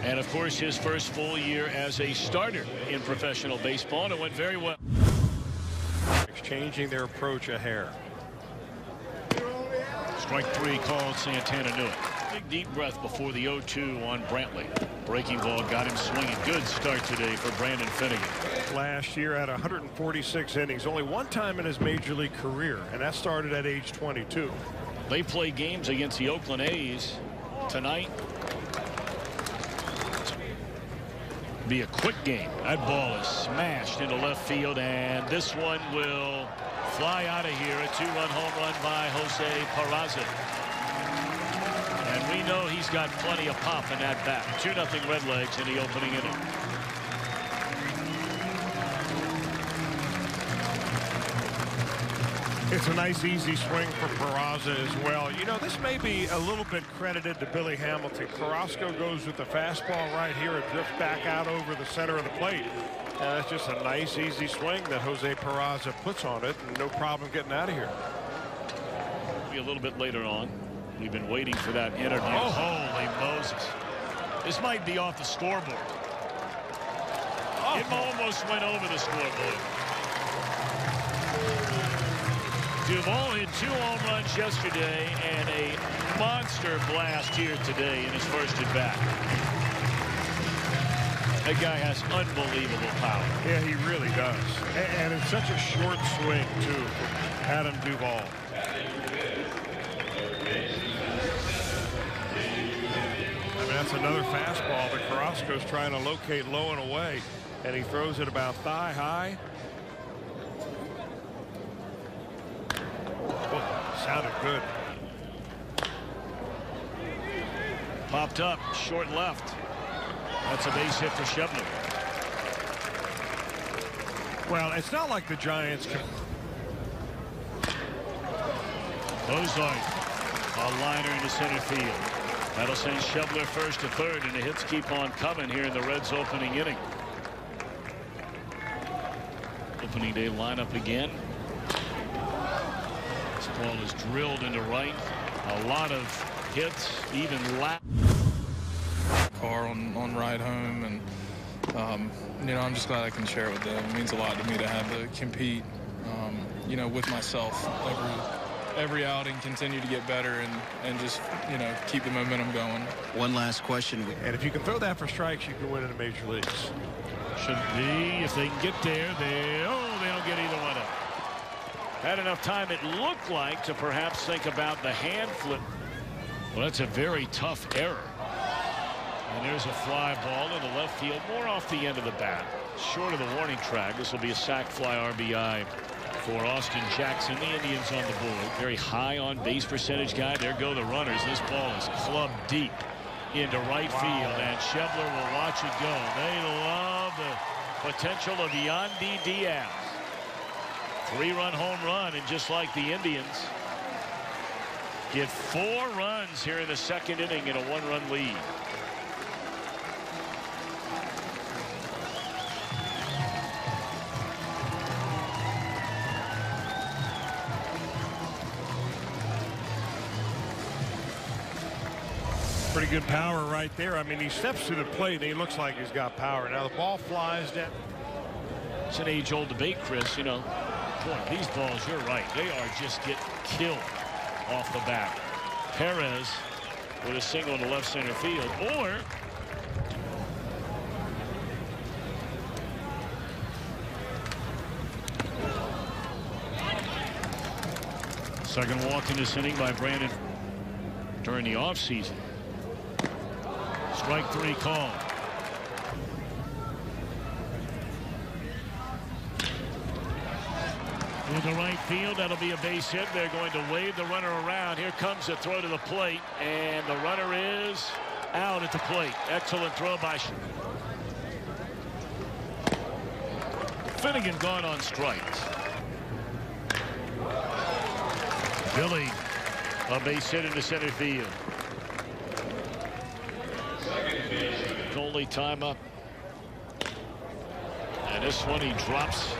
And of course, his first full year as a starter in professional baseball, and it went very well. Exchanging their approach a hair. Strike 3 called. Santana knew it. Big deep breath before the 0-2 on Brantley. Breaking ball got him swinging. Good start today for Brandon Finnegan. Last year at 146 innings, only one time in his major league career, and that started at age 22. They play games against the Oakland A's tonight. Be a quick game. That ball is smashed into left field, and this one will fly out of here. A 2-run home run by Jose Peraza. And we know he's got plenty of pop in that bat. 2-0 Redlegs in the opening inning. It's a nice easy swing for Peraza as well. You know, this may be a little bit credited to Billy Hamilton. Carrasco goes with the fastball right here. It drifts back out over the center of the plate. And that's just a nice easy swing that Jose Peraza puts on it, and no problem getting out of here. Be a little bit later on. We've been waiting for that interview. Oh, holy Moses. This might be off the scoreboard. Oh. It almost went over the scoreboard. Duvall hit 2 home runs yesterday and a monster blast here today in his first at bat. That guy has unbelievable power. Yeah, he really does. And it's such a short swing, too, for Adam Duvall. I mean, that's another fastball that Carrasco's trying to locate low and away, and he throws it about thigh high. Oh, sounded good. Popped up, short left. That's a base hit for Shebner. Well, it's not like the Giants can. Ozark, a liner into center field. That'll send Shebner first to third, and the hits keep on coming here in the Reds' opening inning. Opening day lineup again. This ball is drilled into right. A lot of hits, even lap. Car on ride home, and you know, I'm just glad I can share it with them. It means a lot to me to have to compete, you know, with myself every outing, continue to get better, and just, you know, keep the momentum going. One last question. And if you can throw that for strikes, you can win in the major leagues. Should be, if they can get there, they don't get either one up. Had enough time, it looked like, to perhaps think about the hand flip. Well, that's a very tough error. And there's a fly ball into left field, more off the end of the bat, short of the warning track. This will be a sac fly RBI for Austin Jackson. The Indians on the board. Very high on base percentage guy. There go the runners. This ball is clubbed deep into right field, and Shebner will watch it go. They love the potential of Yandy Diaz. 3-run home run, and just like the Indians, get 4 runs here in the second inning in a 1-run lead. Pretty good power right there. I mean, he steps to the plate and he looks like he's got power. Now the ball flies down. It's an age-old debate, Chris. You know, boy, these balls, you're right, they are just getting killed off the bat. Perez with a single to left center field, or second walk in this inning by Brandon during the offseason. Strike 3 call. Into right field, that'll be a base hit. They're going to wave the runner around. Here comes the throw to the plate, and the runner is out at the plate. Excellent throw by Finnegan, gone on strikes. Billy, a base hit into center field. Only time up. And this one he drops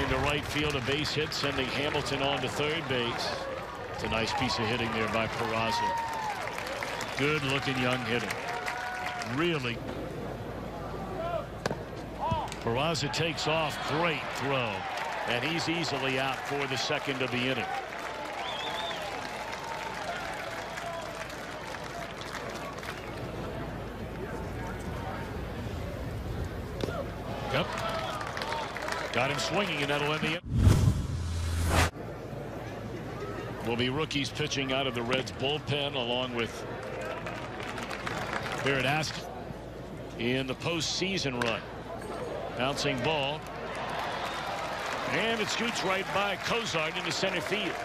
into right field, a base hit, sending Hamilton on to third base. It's a nice piece of hitting there by Peraza. Good looking young hitter. really. Peraza takes off. Great throw. And he's easily out for the second of the inning. Yep. Got him swinging, and that'll end the inning. Will be rookies pitching out of the Reds bullpen, along with Barrett Aston in the postseason run. Bouncing ball. And it scoots right by Cozart into center field.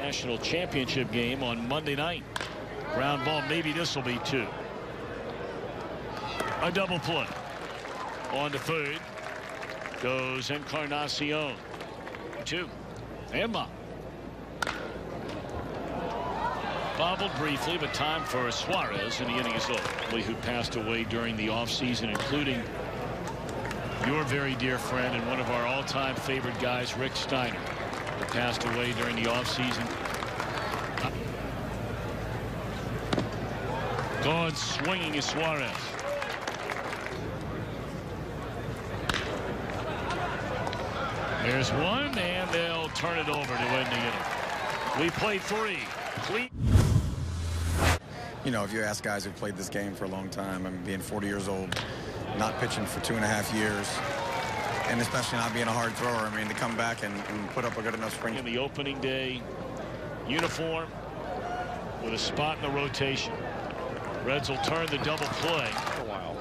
National championship game on Monday night. Ground ball, maybe this will be two. A double play. On to third goes Encarnacion. Two. And Bob. Bobbled briefly, but time for Suarez, and the inning is over. Who passed away during the offseason, including your very dear friend and one of our all-time favorite guys, Rick Steiner, who passed away during the offseason. Gone swinging is Suarez. There's one, and they'll turn it over to end the inning. We played three. You know, if you ask guys who've played this game for a long time, I mean, being 40 years old, not pitching for 2.5 years, and especially not being a hard thrower, I mean, to come back and put up a good enough spring. In the opening day uniform with a spot in the rotation. Reds will turn the double play. For a while.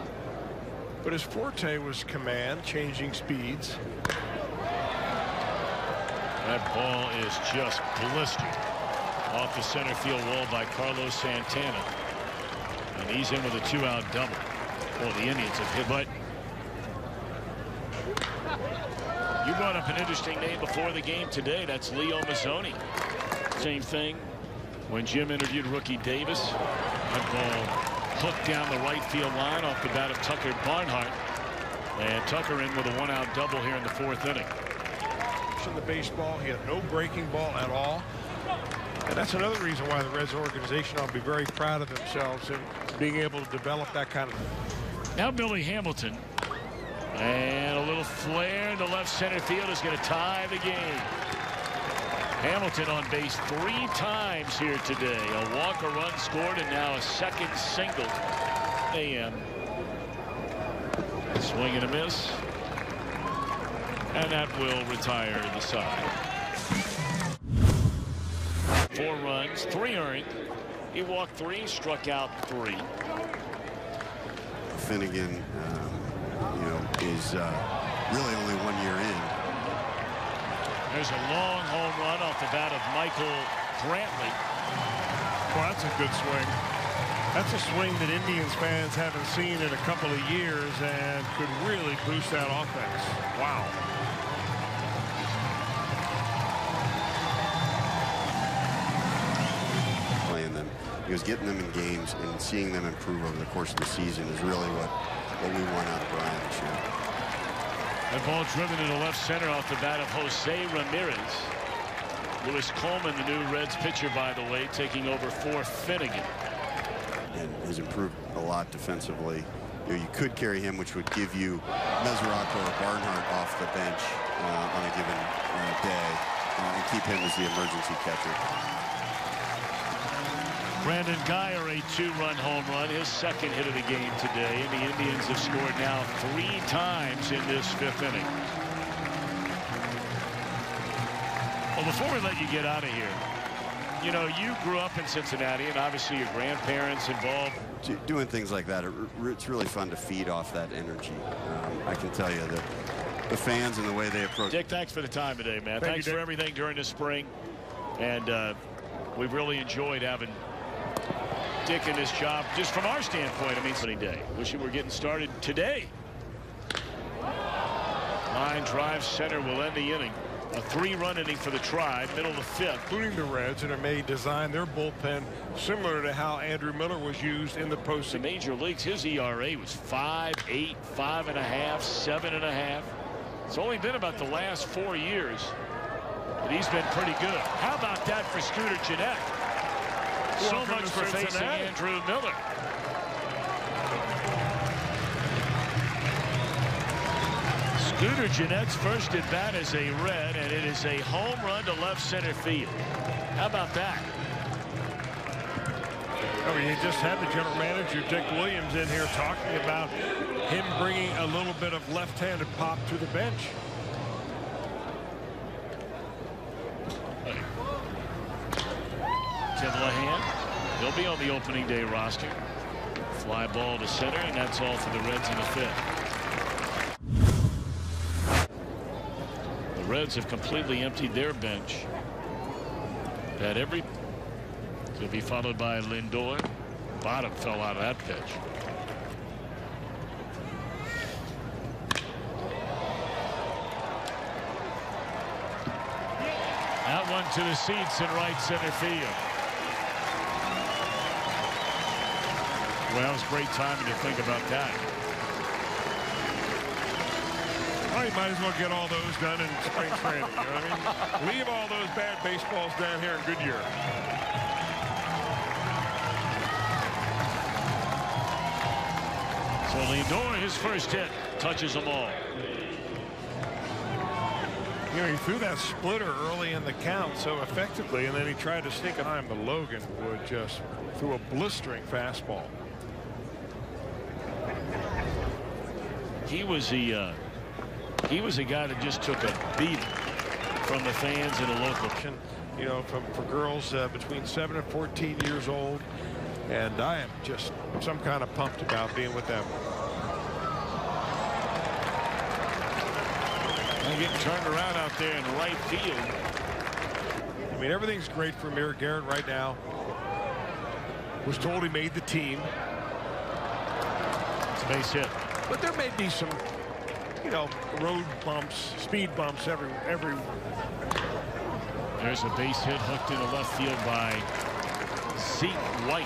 But his forte was command, changing speeds. That ball is just blistered off the center field wall by Carlos Santana. And he's in with a 2-out double. Well, the Indians have hit, but you brought up an interesting name before the game today. That's Leo Mazzoni. Same thing when Jim interviewed rookie Davis. That ball hooked down the right field line off the bat of Tucker Barnhart. And Tucker in with a 1-out double here in the 4th inning. In the baseball, he had no breaking ball at all. And that's another reason why the Reds organization ought to be very proud of themselves in being able to develop that kind of. Now Billy Hamilton. And a little flare in the left center field is going to tie the game. Hamilton on base 3 times here today. A walk, a run scored, and now a second single. AM. Swing and a miss. And that will retire the side. 4 runs, 3 earned. He walked 3, struck out 3. Finnegan, you know, is really only 1 year in. There's a long home run off the bat of Michael Brantley. Well, that's a good swing. That's a swing that Indians fans haven't seen in a couple of years and could really boost that offense. Wow. Playing them, because getting them in games and seeing them improve over the course of the season is really what we want out of Brian this year. That ball driven into left center off the bat of Jose Ramirez. Lewis Coleman, the new Reds pitcher, by the way, taking over for Finnegan. And has improved a lot defensively. You know, you could carry him, which would give you Meserock or Barnhart off the bench on a given day, and keep him as the emergency catcher. Brandon Guyer, a 2-run home run, his second hit of the game today, and the Indians have scored now 3 times in this 5th inning. Well, before we let you get out of here, you know, you grew up in Cincinnati, and obviously your grandparents involved. Doing things like that, it's really fun to feed off that energy. I can tell you that the fans and the way they approach. Dick, thanks for the time today, man. Thank Thanks you, for everything during the spring, and we've really enjoyed having Dick in his job, just from our standpoint. I mean, sunny day. Wish we were getting started today. Line drive center will end the inning. A 3-run inning for the Tribe, middle of the 5th. Including the Reds, and it may design their bullpen similar to how Andrew Miller was used in the postseason. The major leagues, his ERA was 5.8, 5.5, 7.5. It's only been about the last 4 years that he's been pretty good. How about that for Scooter Gennett? So Welcome much to for facing Cincinnati. Andrew Miller. Scooter Jeanette's first at bat is a red, and it is a home run to left center field. How about that? I mean, you just had the general manager, Dick Williams, in here talking about him bringing a little bit of left-handed pop to the bench. Tim Lehan, he'll be on the opening day roster. Fly ball to center, and that's all for the Reds in the fifth. The Reds have completely emptied their bench. That every will be followed by Lindor. Bottom fell out of that pitch. That one to the seats in right center field. Well, it's great timing to think about that. Well, you might as well get all those done in spring training. You know what I mean? Leave all those bad baseballs down here in Goodyear. So Lindor, his first hit, touches them all. You know, he threw that splitter early in the count so effectively, and then he tried to sneak a time. The Logan would just threw a blistering fastball. He was a guy that just took a beating from the fans in a local. You know, for girls between 7 and 14 years old, and I am just some kind of pumped about being with them. They're getting turned around out there in right field. I mean, everything's great for Amir Garrett right now. Was told he made the team. It's a base hit. But there may be some, you know, road bumps, speed bumps every. There's a base hit hooked into left field by Zeke White.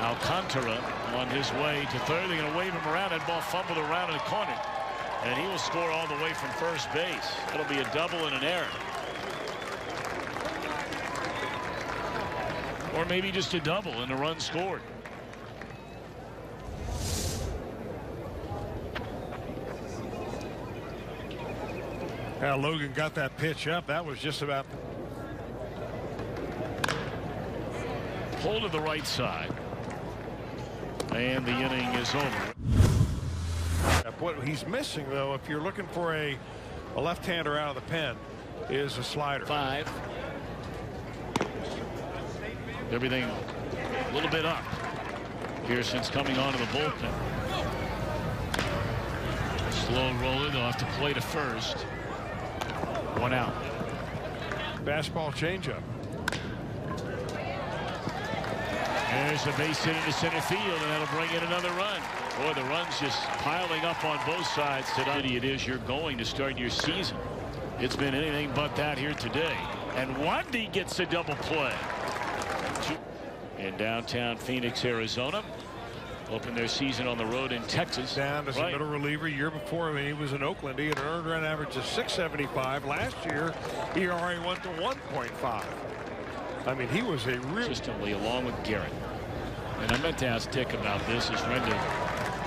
Alcantara on his way to third. They're going to wave him around. That ball fumbled around in the corner. And he will score all the way from first base. It'll be a double and an error. Or maybe just a double and a run scored. Now Logan got that pitch up. That was just about. Pull to the right side. And the inning is over. What he's missing, though, if you're looking for a left-hander out of the pen, is a slider. 5. Everything a little bit up here since coming onto the bullpen. Slow roller. They'll have to play to first. 1 out. Fastball changeup. There's a base hit into center field, and that'll bring in another run. Boy, the runs just piling up on both sides today. It is you're going to start your season. It's been anything but that here today. And Wandy gets a double play. In downtown Phoenix, Arizona. Open their season on the road in Texas. Down as a middle reliever. Year before, when he was in Oakland, he had an earned run average of .675. Last year, ERA went to 1.5. I mean, he was a real. Consistently along with Garrett. And I meant to ask Dick about this as Renda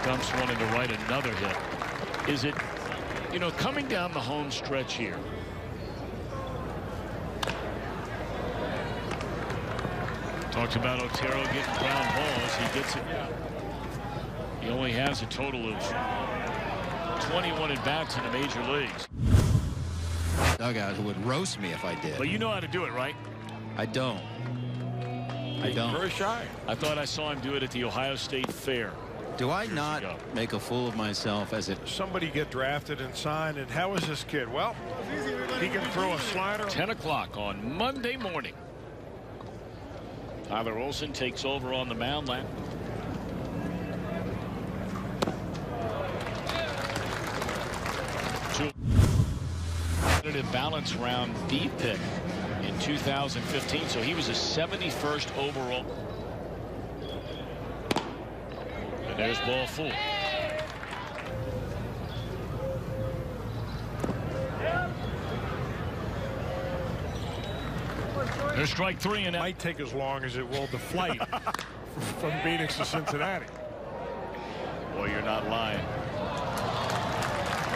dumps one into right, another hit. Is it, you know, coming down the home stretch here? Talked about Otero getting ground balls. He gets it. He only has a total of 21 at-bats in the major leagues. Dugout who would roast me if I did. But you know how to do it, right? I don't. I don't. Very shy. I thought I saw him do it at the Ohio State Fair. Do I not make a fool of myself as if somebody get drafted and signed? And how is this kid? Well, he can throw a slider. 10 o'clock on Monday morning. Tyler Olson takes over on the mound. Competitive balance round B pick in 2015, so he was a 71st overall. And there's ball 4. There's strike 3, and it might take as long as it will the flight from Phoenix to Cincinnati. Boy, you're not lying.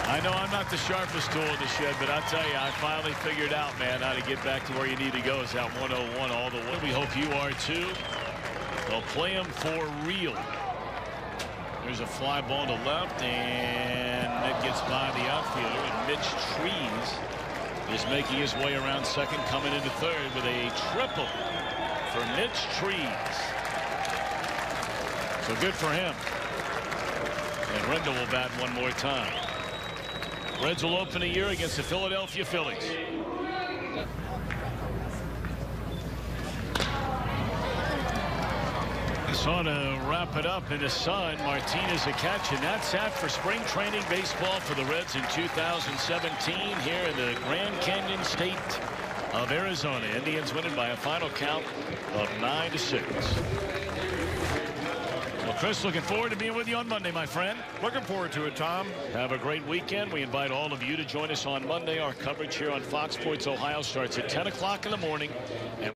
I know I'm not the sharpest tool in the shed, but I'll tell you, I finally figured out, man, how to get back to where you need to go is out 101 all the way. We hope you are too. They'll play him for real. There's a fly ball to left, and it gets by the outfielder. And Mitch Trees is making his way around second, coming into third with a triple for Mitch Trees. So good for him. And Rendell will bat one more time. Reds will open the year against the Philadelphia Phillies. So to wrap it up in the sun, Martinez a catch, and that's that for spring training baseball for the Reds in 2017 here in the Grand Canyon State of Arizona. Indians winning by a final count of 9-6. Well, Chris, looking forward to being with you on Monday, my friend. Looking forward to it, Tom. Have a great weekend. We invite all of you to join us on Monday. Our coverage here on Fox Sports Ohio starts at 10 o'clock in the morning.